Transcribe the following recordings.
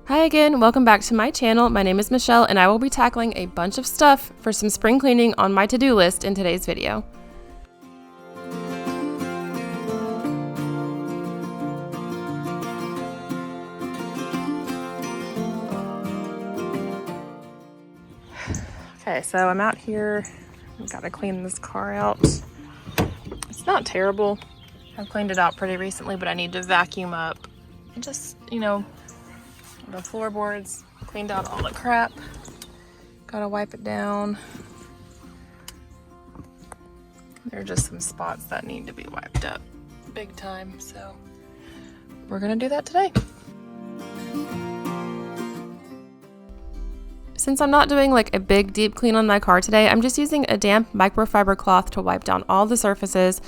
Hi again, welcome back to my channel. My name is Michelle and I will be tackling a bunch of stuff for some spring cleaning on my to-do list in today's video. Okay, so I'm out here. I've got to clean this car out. It's not terrible. I've cleaned it out pretty recently, but I need to vacuum up. Just, the floorboards, cleaned out all the crap. Gotta wipe it down. There are just some spots that need to be wiped up big time, so we're gonna do that today. Since I'm not doing like a big deep clean on my car today, I'm just using a damp microfiber cloth to wipe down all the surfaces.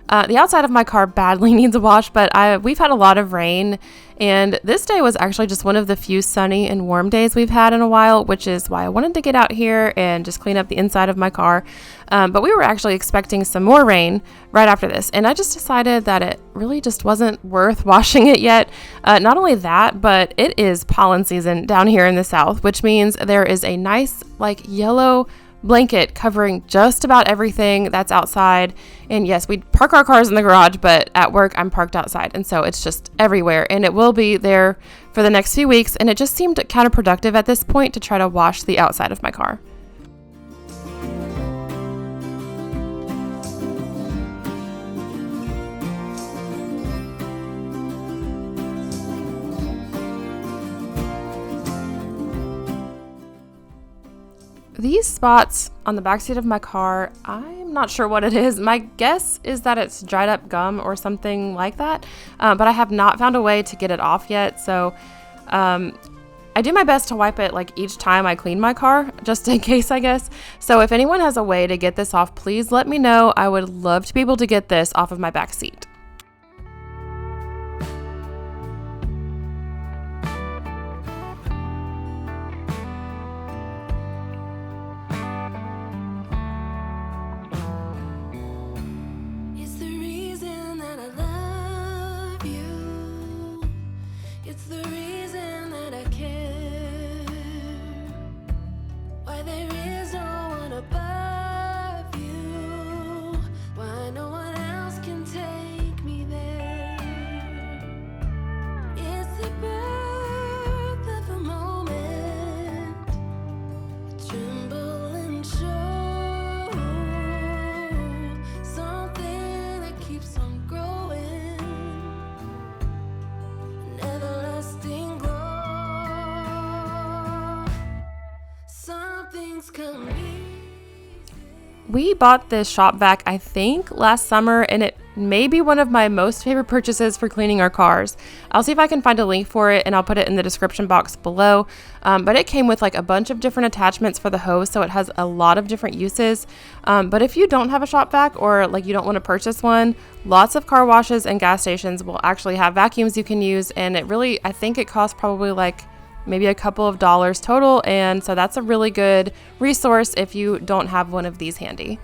The outside of my car badly needs a wash, but we've had a lot of rain, and this day was actually just one of the few sunny and warm days we've had in a while, which is why I wanted to get out here and just clean up the inside of my car. But we were actually expecting some more rain right after this, and I just decided that it really just wasn't worth washing it yet. Not only that, but it is pollen season down here in the south, which means there is a nice like yellow blanket covering just about everything that's outside. And yes, we park our cars in the garage, but at work I'm parked outside, and so it's just everywhere, and it will be there for the next few weeks. And it just seemed counterproductive at this point to try to wash the outside of my car. These spots on the backseat of my car, I'm not sure what it is. My guess is that it's dried up gum or something like that, but I have not found a way to get it off yet. So I do my best to wipe it like each time I clean my car, just in case, I guess. So if anyone has a way to get this off, please let me know. I would love to be able to get this off of my backseat. We bought this shop vac, I think, last summer, and it may be one of my most favorite purchases for cleaning our cars. I'll see if I can find a link for it, and I'll put it in the description box below. But it came with like a bunch of different attachments for the hose, so it has a lot of different uses. But if you don't have a shop vac, or like you don't want to purchase one, lots of car washes and gas stations will actually have vacuums you can use, and I think it costs probably like maybe a couple of dollars total, and so that's a really good resource if you don't have one of these handy.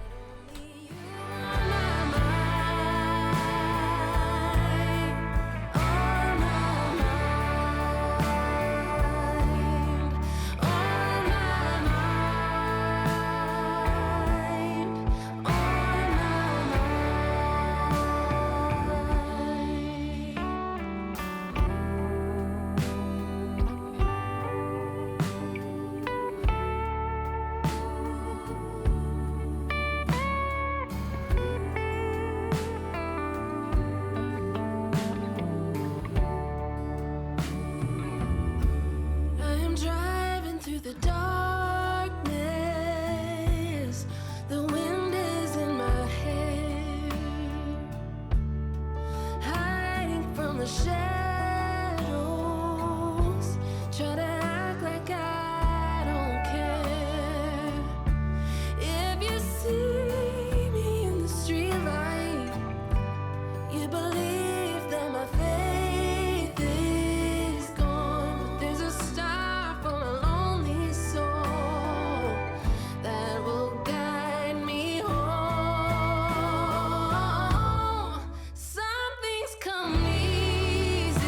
Come easy.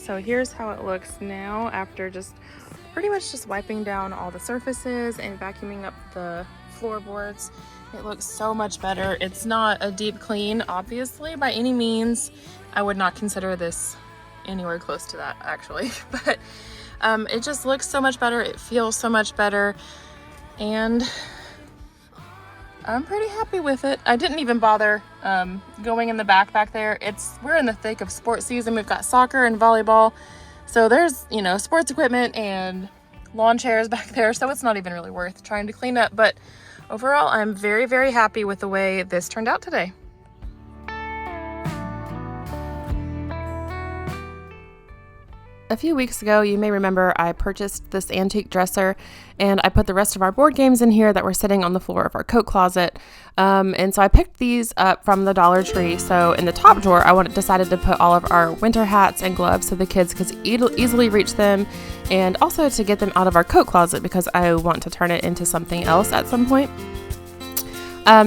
So here's how it looks now after just pretty much just wiping down all the surfaces and vacuuming up the floorboards. It looks so much better. It's not a deep clean, obviously, by any means. I would not consider this anywhere close to that, actually. But it just looks so much better. It feels so much better. And I'm pretty happy with it. I didn't even bother going in the back there. We're in the thick of sports season. We've got soccer and volleyball. So there's, sports equipment and lawn chairs back there. So it's not even really worth trying to clean up. But overall, I'm very, very happy with the way this turned out today. A few weeks ago, you may remember I purchased this antique dresser and I put the rest of our board games in here that were sitting on the floor of our coat closet. And so I picked these up from the Dollar Tree. So in the top drawer, I decided to put all of our winter hats and gloves so the kids could easily reach them, and also to get them out of our coat closet because I want to turn it into something else at some point.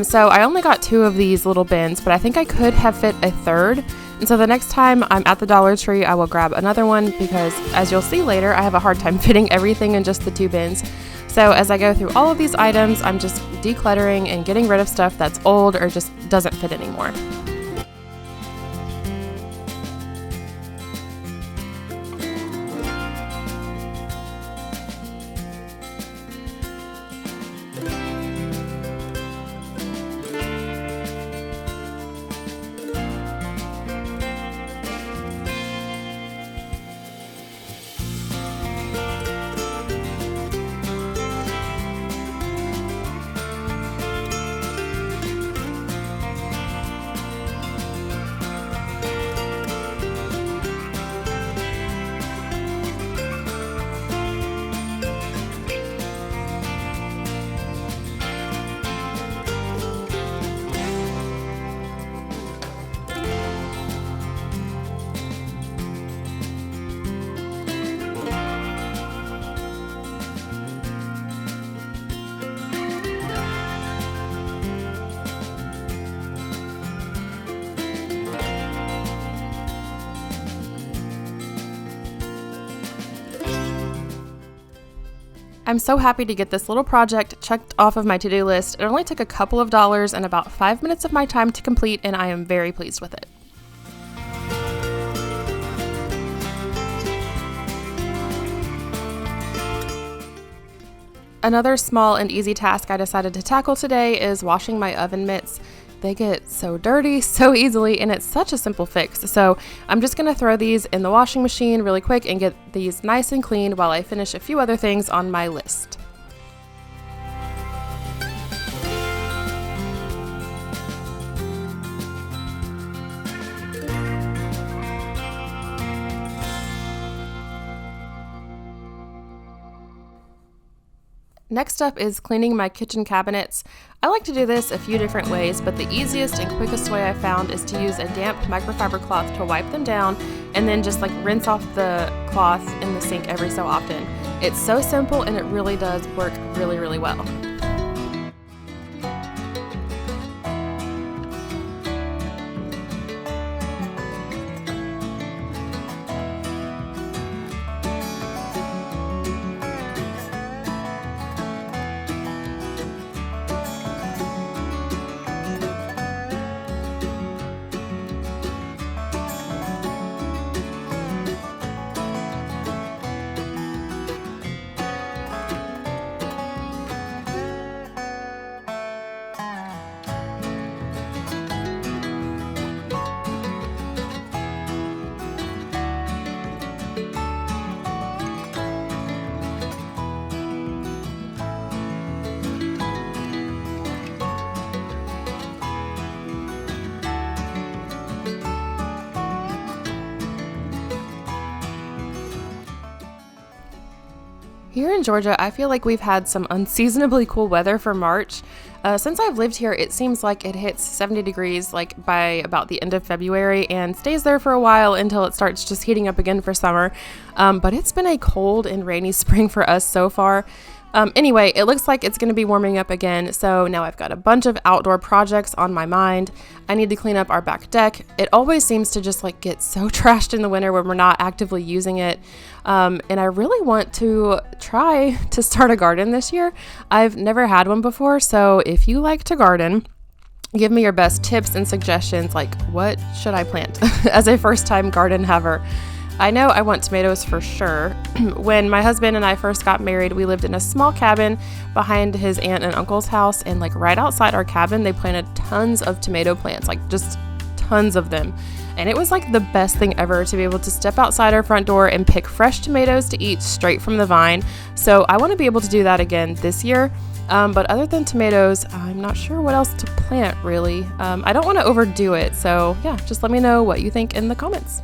So I only got 2 of these little bins, but I think I could have fit a third. And so the next time I'm at the Dollar Tree, I will grab another one because, as you'll see later, I have a hard time fitting everything in just the 2 bins. So as I go through all of these items, I'm just decluttering and getting rid of stuff that's old or just doesn't fit anymore. I'm so happy to get this little project checked off of my to-do list. It only took a couple of dollars and about 5 minutes of my time to complete, and I am very pleased with it. Another small and easy task I decided to tackle today is washing my oven mitts. They get so dirty so easily, and it's such a simple fix. So I'm just going to throw these in the washing machine really quick and get these nice and clean while I finish a few other things on my list. Next up is cleaning my kitchen cabinets. I like to do this a few different ways, but the easiest and quickest way I found is to use a damp microfiber cloth to wipe them down and then just rinse off the cloth in the sink every so often. It's so simple and it really does work really, really well. Here in Georgia, I feel like we've had some unseasonably cool weather for March. Since I've lived here, it seems like it hits 70 degrees by about the end of February and stays there for a while until it starts just heating up again for summer. But it's been a cold and rainy spring for us so far. Anyway, it looks like it's going to be warming up again, so now I've got a bunch of outdoor projects on my mind. I need to clean up our back deck. It always seems to just like get so trashed in the winter when we're not actively using it. And I really want to try to start a garden this year. I've never had one before, so if you like to garden, give me your best tips and suggestions, like what should I plant as a first-time garden haver. I know I want tomatoes for sure. When my husband and I first got married, we lived in a small cabin behind his aunt and uncle's house, and like right outside our cabin, they planted tons of tomato plants, like just tons of them. And it was like the best thing ever to be able to step outside our front door and pick fresh tomatoes to eat straight from the vine. So I want to be able to do that again this year. But other than tomatoes, I'm not sure what else to plant really. I don't want to overdo it. So yeah, just let me know what you think in the comments.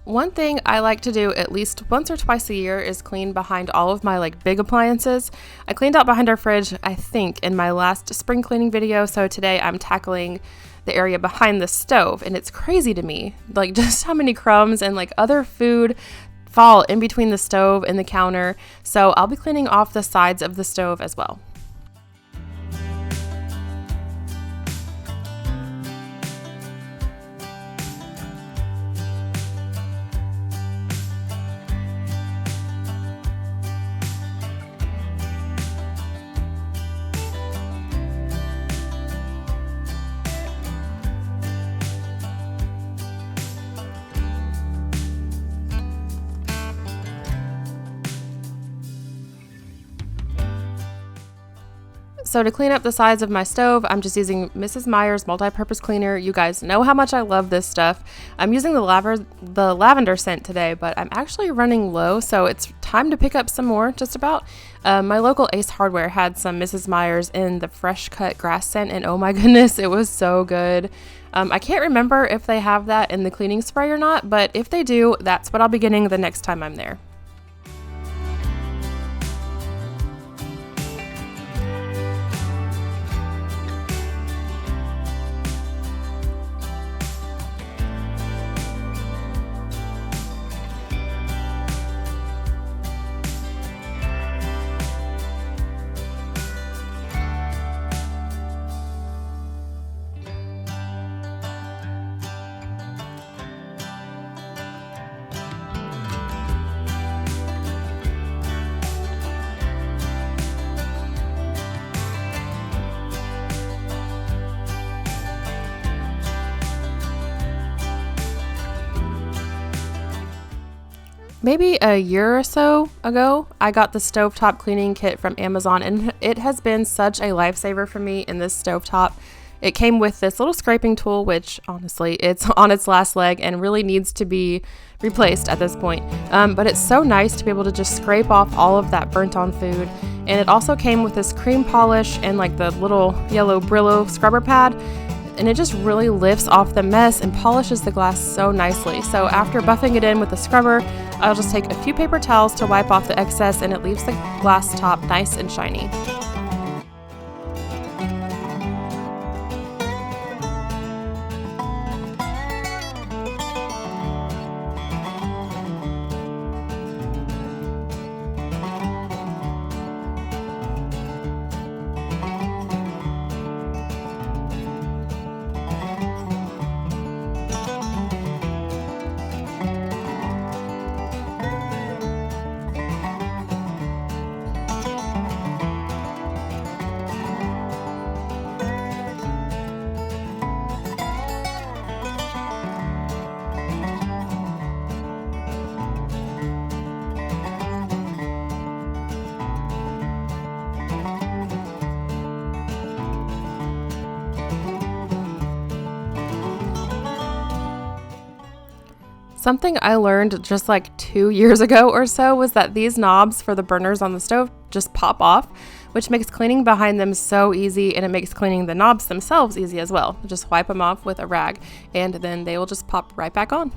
One thing I like to do at least once or twice a year is clean behind all of my like big appliances. I cleaned out behind our fridge, I think, in my last spring cleaning video, so today I'm tackling the area behind the stove, and it's crazy to me, like just how many crumbs and like other food fall in between the stove and the counter, so I'll be cleaning off the sides of the stove as well. So to clean up the sides of my stove, I'm just using Mrs. Meyer's multi-purpose cleaner. You guys know how much I love this stuff. I'm using the lavender scent today, but I'm actually running low, so it's time to pick up some more, just about. My local Ace Hardware had some Mrs. Meyer's in the fresh cut grass scent, and oh my goodness, it was so good. I can't remember if they have that in the cleaning spray or not, but if they do, that's what I'll be getting the next time I'm there. Maybe a year or so ago, I got the stovetop cleaning kit from Amazon, and it has been such a lifesaver for me in this stovetop. It came with this little scraping tool, which honestly, it's on its last leg and really needs to be replaced at this point. But it's so nice to be able to just scrape off all of that burnt on food. And it also came with this cream polish and like the little yellow Brillo scrubber pad. And it just really lifts off the mess and polishes the glass so nicely. So after buffing it in with the scrubber, I'll just take a few paper towels to wipe off the excess, and it leaves the glass top nice and shiny. Something I learned just like 2 years ago or so was that these knobs for the burners on the stove just pop off which makes cleaning behind them so easy, and it makes cleaning the knobs themselves easy as well. Just wipe them off with a rag and then they will just pop right back on.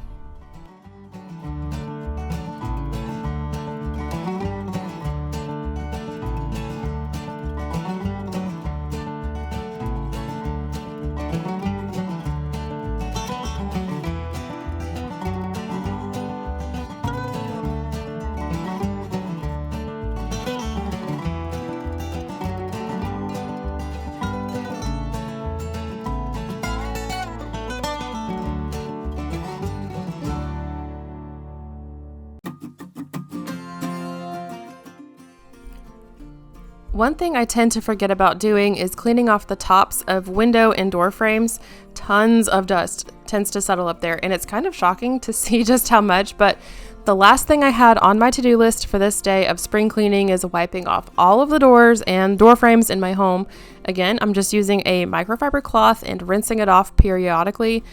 One thing I tend to forget about doing is cleaning off the tops of window and door frames. Tons of dust tends to settle up there, and it's kind of shocking to see just how much, but the last thing I had on my to-do list for this day of spring cleaning is wiping off all of the doors and door frames in my home. Again, I'm just using a microfiber cloth and rinsing it off periodically.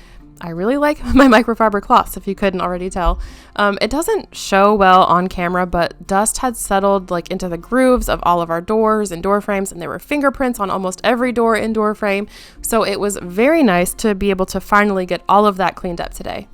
I really like my microfiber cloths, if you couldn't already tell. It doesn't show well on camera, but dust had settled like into the grooves of all of our doors and door frames, and there were fingerprints on almost every door and door frame. So it was very nice to be able to finally get all of that cleaned up today.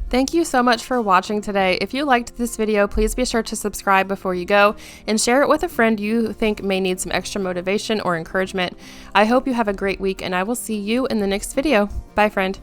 Thank you so much for watching today. If you liked this video, please be sure to subscribe before you go and share it with a friend you think may need some extra motivation or encouragement. I hope you have a great week, and I will see you in the next video. Bye, friend.